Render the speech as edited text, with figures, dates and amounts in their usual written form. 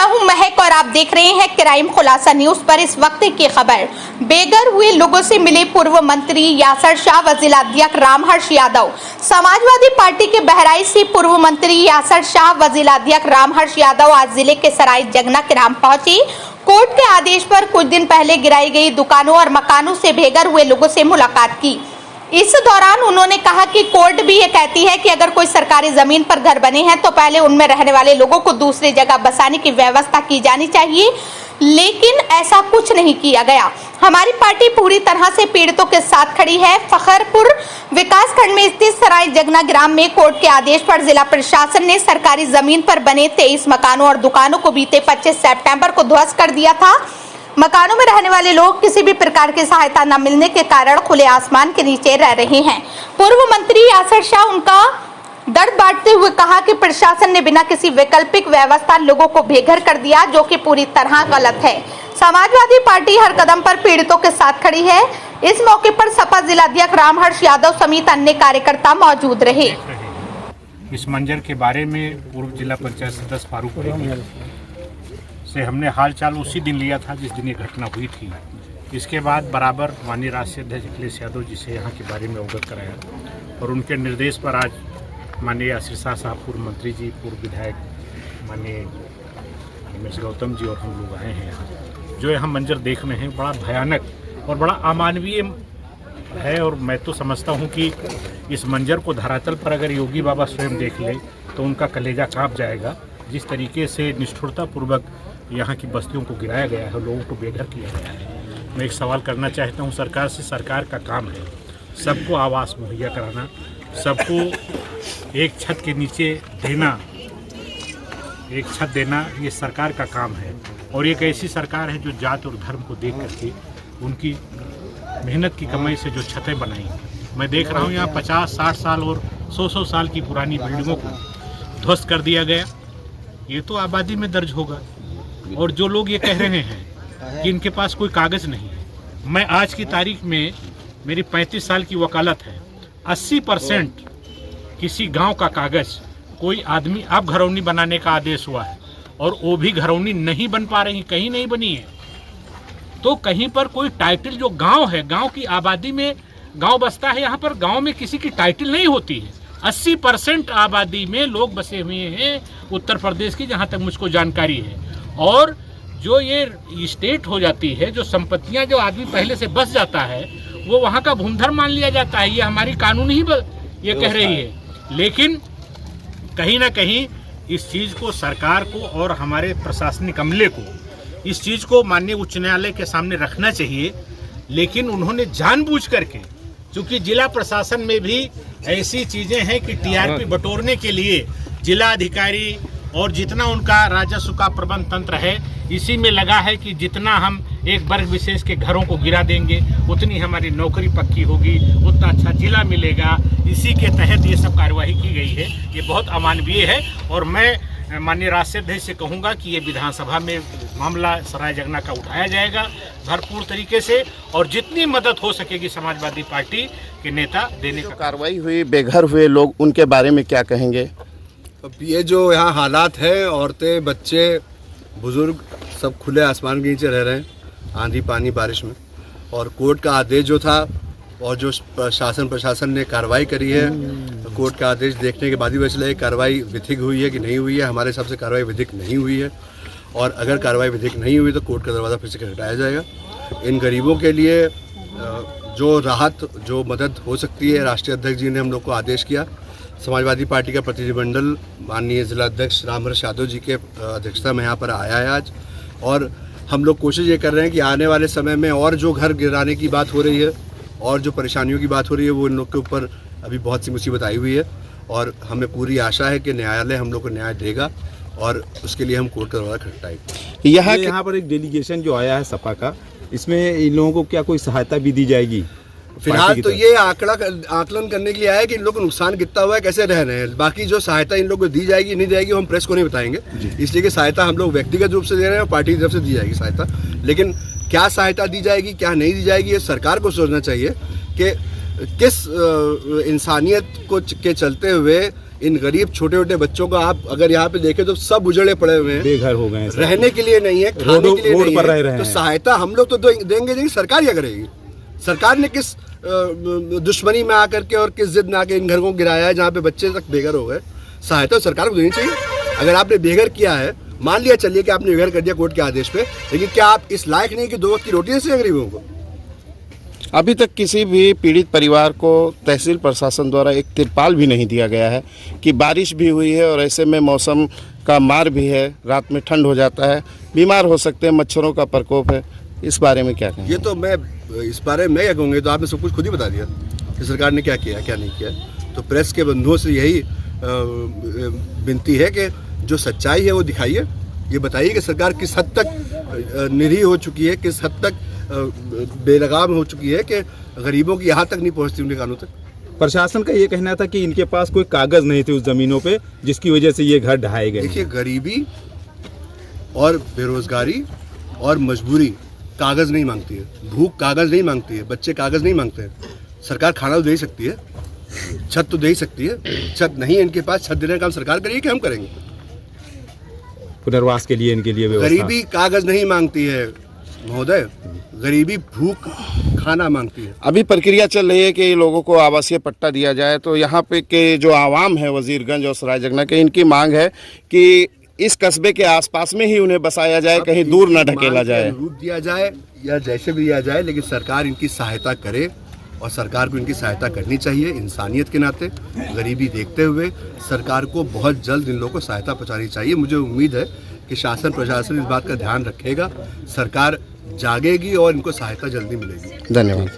मैं हूं महक और आप देख रहे हैं क्राइम खुलासा न्यूज पर। इस वक्त की खबर, बेघर हुए लोगों से मिले पूर्व मंत्री यासर शाह व जिलाध्यक्ष रामहर्ष यादव। समाजवादी पार्टी के बहराइच से पूर्व मंत्री यासर शाह व जिलाध्यक्ष रामहर्ष यादव आज जिले के सराय जगना ग्राम पहुंचे। कोर्ट के आदेश पर कुछ दिन पहले गिराई गई दुकानों और मकानों से बेघर हुए लोगों से मुलाकात की। इस दौरान उन्होंने कहा कि कोर्ट भी ये कहती है कि अगर कोई सरकारी जमीन पर घर बने हैं तो पहले उनमें रहने वाले लोगों को दूसरी जगह बसाने की व्यवस्था की जानी चाहिए, लेकिन ऐसा कुछ नहीं किया गया। हमारी पार्टी पूरी तरह से पीड़ितों के साथ खड़ी है। फखरपुर विकास खंड में स्थित सराय जगना ग्राम में कोर्ट के आदेश पर जिला प्रशासन ने सरकारी जमीन पर बने 23 मकानों और दुकानों को बीते 25 सितंबर को ध्वस्त कर दिया था। मकानों में रहने वाले लोग किसी भी प्रकार की सहायता न मिलने के कारण खुले आसमान के नीचे रह रहे हैं। पूर्व मंत्री यासर शाह उनका दर्द बांटते हुए कहा कि प्रशासन ने बिना किसी वैकल्पिक व्यवस्था लोगों को बेघर कर दिया, जो कि पूरी तरह गलत है। समाजवादी पार्टी हर कदम पर पीड़ितों के साथ खड़ी है। इस मौके पर सपा जिलाध्यक्ष रामहर्ष यादव समेत अन्य कार्यकर्ता मौजूद रहे। इस मंजर के बारे में पूर्व जिला पंचायत सदस्य फारूक से हमने हाल चाल उसी दिन लिया था जिस दिन ये घटना हुई थी। इसके बाद बराबर माननीय राष्ट्रीय अध्यक्ष अखिलेश यादव जी से यहाँ के बारे में अवगत कराया और उनके निर्देश पर आज माननीय यासर शाह साहब, पूर्व मंत्री जी, पूर्व विधायक माननीय रमेश गौतम जी और हम लोग आए हैं यहाँ। जो यहाँ मंजर देख रहे हैं बड़ा भयानक और बड़ा अमानवीय है और मैं तो समझता हूँ कि इस मंजर को धरातल पर अगर योगी बाबा स्वयं देख ले तो उनका कलेजा काँप जाएगा। जिस तरीके से निष्ठुरतापूर्वक यहाँ की बस्तियों को गिराया गया है, लोगों को बेघर किया गया है। मैं एक सवाल करना चाहता हूँ सरकार से। सरकार का काम है सबको आवास मुहैया कराना, सबको एक छत के नीचे देना, एक छत देना, ये सरकार का काम है। और एक ऐसी सरकार है जो जात और धर्म को देख करके उनकी मेहनत की कमाई से जो छतें बनाई। मैं देख रहा हूँ यहाँ 50-60 साल और 100-100 साल की पुरानी बिल्डिंगों को ध्वस्त कर दिया गया। ये तो आबादी में दर्ज होगा। और जो लोग ये कह रहे हैं कि इनके पास कोई कागज़ नहीं है, मैं आज की तारीख में मेरी 35 साल की वकालत है, 80% किसी गांव का कागज़ कोई आदमी अब घरौनी बनाने का आदेश हुआ है और वो भी घरौनी नहीं बन पा रही, कहीं नहीं बनी है। तो कहीं पर कोई टाइटल, जो गांव है, गांव की आबादी में गांव बसता है, यहाँ पर गांव में किसी की टाइटल नहीं होती है। 80% आबादी में लोग बसे हुए हैं उत्तर प्रदेश की, जहाँ तक मुझको जानकारी है। और जो ये स्टेट हो जाती है, जो संपत्तियां जो आदमी पहले से बस जाता है वो वहाँ का भूमधर मान लिया जाता है। ये हमारी कानून ही ये कह रही है। लेकिन कहीं ना कहीं इस चीज़ को सरकार को और हमारे प्रशासनिक अमले को इस चीज़ को माननीय उच्च न्यायालय के सामने रखना चाहिए। लेकिन उन्होंने जानबूझ करके, चूँकि जिला प्रशासन में भी ऐसी चीज़ें हैं कि टीआरपी बटोरने के लिए जिला अधिकारी और जितना उनका राजस्व का प्रबंध तंत्र है, इसी में लगा है कि जितना हम एक वर्ग विशेष के घरों को गिरा देंगे उतनी हमारी नौकरी पक्की होगी, उतना अच्छा जिला मिलेगा। इसी के तहत ये सब कार्यवाही की गई है। ये बहुत अमानवीय है और मैं माननीय राष्ट्रीय अध्यक्ष से कहूँगा कि ये विधानसभा में मामला सराय जगना का उठाया जाएगा भरपूर तरीके से, और जितनी मदद हो सकेगी समाजवादी पार्टी के नेता देने का। कार्रवाई हुई, बेघर हुए लोग, उनके बारे में क्या कहेंगे? अब ये जो यहाँ हालात है, औरतें, बच्चे, बुजुर्ग सब खुले आसमान के नीचे रह रहे हैं, आंधी पानी बारिश में। और कोर्ट का आदेश जो था और जो शासन प्रशासन ने कार्रवाई करी है, कोर्ट का आदेश देखने के बाद ही पता चला कार्रवाई विधिक हुई है कि नहीं हुई है। हमारे हिसाब से कार्रवाई विधिक नहीं हुई है, और अगर कार्रवाई विधिक नहीं हुई तो कोर्ट का दरवाज़ा फिर से खटखटाया जाएगा। इन गरीबों के लिए जो राहत, जो मदद हो सकती है, राष्ट्रीय अध्यक्ष जी ने हम लोग को आदेश किया। समाजवादी पार्टी का प्रतिनिधिमंडल माननीय जिला अध्यक्ष रामहर्ष यादव जी के अध्यक्षता में यहाँ पर आया है आज, और हम लोग कोशिश ये कर रहे हैं कि आने वाले समय में और जो घर गिराने की बात हो रही है और जो परेशानियों की बात हो रही है, वो इन लोग के ऊपर अभी बहुत सी मुसीबत आई हुई है। और हमें पूरी आशा है कि न्यायालय हम लोग को न्याय देगा और उसके लिए हम कोर्ट का दरवाज़ा खटखटाएंगे। यहाँ पर एक डेलीगेशन जो आया है सपा का, इसमें इन लोगों को क्या कोई सहायता भी दी जाएगी? फिलहाल तो ये आकलन करने के लिए आया है कि इन लोगों को नुकसान कितना हुआ है, कैसे रह रहे हैं। बाकी जो सहायता इन लोगों को दी जाएगी नहीं जाएगी, हम प्रेस को नहीं बताएंगे, इसलिए कि सहायता हम लोग व्यक्तिगत रूप से दे रहे हैं और पार्टी की तरफ से दी जाएगी सहायता। लेकिन क्या सहायता दी जाएगी, क्या नहीं दी जाएगी, ये सरकार को सोचना चाहिए कि किस इंसानियत को के चलते हुए इन गरीब छोटे छोटे बच्चों को आप अगर यहाँ पे देखें तो सब उजड़े पड़े हुए हैं, बेघर हो गए हैं, रहने के लिए नहीं है, खाने के लिए रोड नहीं पर है। रह रहे तो हैं। सहायता हम लोग तो देंगे, सरकार क्या करेगी? सरकार ने किस दुश्मनी में आकर के और किस जिद में आके इन घरों को गिराया है जहाँ पे बच्चे तक बेघर हो गए? सहायता सरकार को देनी चाहिए। अगर आपने बेघर किया है, मान लिया चलिए कि आपने बेघर कर दिया कोर्ट के आदेश पे, लेकिन क्या आप इस लायक नहीं कि 2 वक्त की रोटी दे सकें गरीबों को? अभी तक किसी भी पीड़ित परिवार को तहसील प्रशासन द्वारा एक तिरपाल भी नहीं दिया गया है कि बारिश भी हुई है और ऐसे में मौसम का मार भी है, रात में ठंड हो जाता है, बीमार हो सकते हैं, मच्छरों का प्रकोप है। इस बारे में क्या कहें? ये तो मैं इस बारे में क्या कहूँगी, तो आपने सब कुछ खुद ही बता दिया कि सरकार ने क्या किया क्या नहीं किया। तो प्रेस के बंधुओं से यही विनती है कि जो सच्चाई है वो दिखाइए, ये बताइए कि सरकार किस हद तक निरीह हो चुकी है, किस हद तक बेलगाम हो चुकी है कि गरीबों की यहाँ तक नहीं पहुँचती उनके कानों तक। प्रशासन का ये कहना था कि इनके पास कोई कागज नहीं थे उस जमीनों पे, जिसकी वजह से ये घर ढहाए गए। देखिए, गरीबी और बेरोजगारी और मजबूरी कागज नहीं मांगती है, भूख कागज नहीं मांगती है, बच्चे कागज नहीं मांगते हैं। सरकार खाना तो दे ही सकती है, छत तो दे ही सकती है, छत नहीं है इनके पास, छत देने का काम सरकार करेगी कि हम करेंगे? पुनर्वास के लिए इनके लिए व्यवस्था। गरीबी कागज नहीं मांगती है महोदय, गरीबी भूख खाना मांगती है। अभी प्रक्रिया चल रही है कि लोगों को आवासीय पट्टा दिया जाए, तो यहाँ पे के जो आवाम है वजीरगंज और सरायजगना के, इनकी मांग है कि इस कस्बे के आसपास में ही उन्हें बसाया जाए, कहीं दूर न ढकेला जाए। रूप दिया जाए या जैसे भी दिया जाए, लेकिन सरकार इनकी सहायता करे और सरकार को इनकी सहायता करनी चाहिए। इंसानियत के नाते गरीबी देखते हुए सरकार को बहुत जल्द इन लोगों को सहायता पहुंचानी चाहिए। मुझे उम्मीद है कि शासन प्रशासन इस बात का ध्यान रखेगा, सरकार जागेगी और इनको सहायता जल्दी मिलेगी। धन्यवाद।